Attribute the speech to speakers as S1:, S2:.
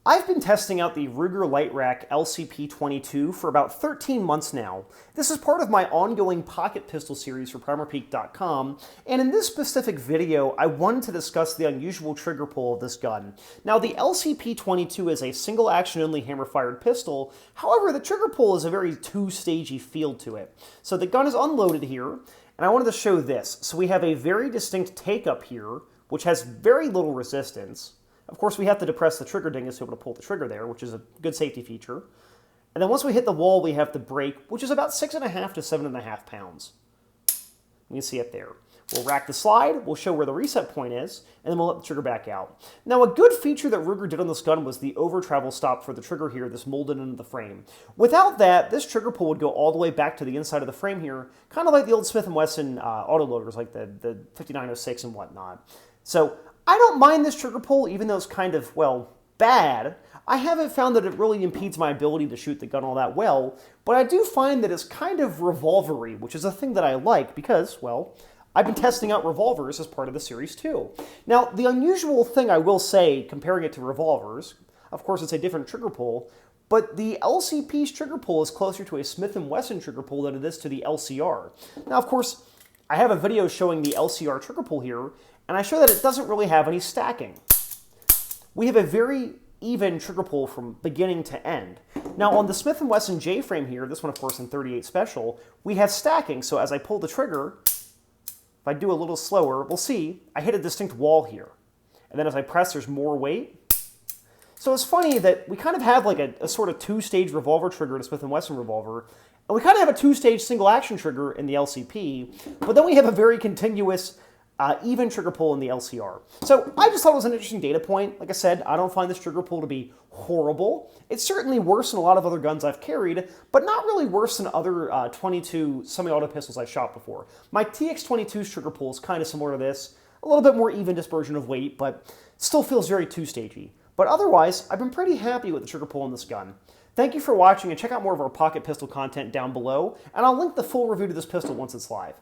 S1: I've been testing out the Ruger Lite Rack LCP 22 for about 13 months now. This is part of my ongoing pocket pistol series for PrimerPeak.com, and in this specific video, I wanted to discuss the unusual trigger pull of this gun. Now, the LCP 22 is a single action only hammer-fired pistol. However, the trigger pull is a very two-stagey feel to it. So the gun is unloaded here, and I wanted to show this. So we have a very distinct take-up here, which has very little resistance. Of course, we have to depress the trigger dingus to be able to pull the trigger there, which is a good safety feature. And then once we hit the wall, we have the brake, which is about 6.5 to 7.5 pounds. You can see it there. We'll rack the slide, we'll show where the reset point is, and then we'll let the trigger back out. Now, a good feature that Ruger did on this gun was the over travel stop for the trigger here, this molded into the frame. Without that, this trigger pull would go all the way back to the inside of the frame here, kind of like the old Smith & Wesson autoloaders, like the 5906 and whatnot. So I don't mind this trigger pull, even though it's kind of, well, bad. I haven't found that it really impedes my ability to shoot the gun all that well, but I do find that it's kind of revolvery, which is a thing that I like because, well, I've been testing out revolvers as part of the series too. Now, the unusual thing I will say, comparing it to revolvers, of course it's a different trigger pull, but the LCP's trigger pull is closer to a Smith & Wesson trigger pull than it is to the LCR. Now, of course, I have a video showing the LCR trigger pull here, and I show that it doesn't really have any stacking. We have a very even trigger pull from beginning to end. Now on the Smith & Wesson J-frame here, this one of course in 38 Special, we have stacking, so as I pull the trigger, if I do a little slower, we'll see I hit a distinct wall here. And then as I press, there's more weight. So it's funny that we kind of have like a sort of two-stage revolver trigger in a Smith & Wesson revolver, and we kind of have a two-stage single-action trigger in the LCP, but then we have a very continuous even trigger pull in the LCR. So I just thought it was an interesting data point. Like I said, I don't find this trigger pull to be horrible. It's certainly worse than a lot of other guns I've carried, but not really worse than other 22 semi-auto pistols I've shot before. My TX22's trigger pull is kind of similar to this, a little bit more even dispersion of weight, but still feels very two-stagey. But otherwise, I've been pretty happy with the trigger pull on this gun. Thank you for watching, and check out more of our pocket pistol content down below, and I'll link the full review to this pistol once it's live.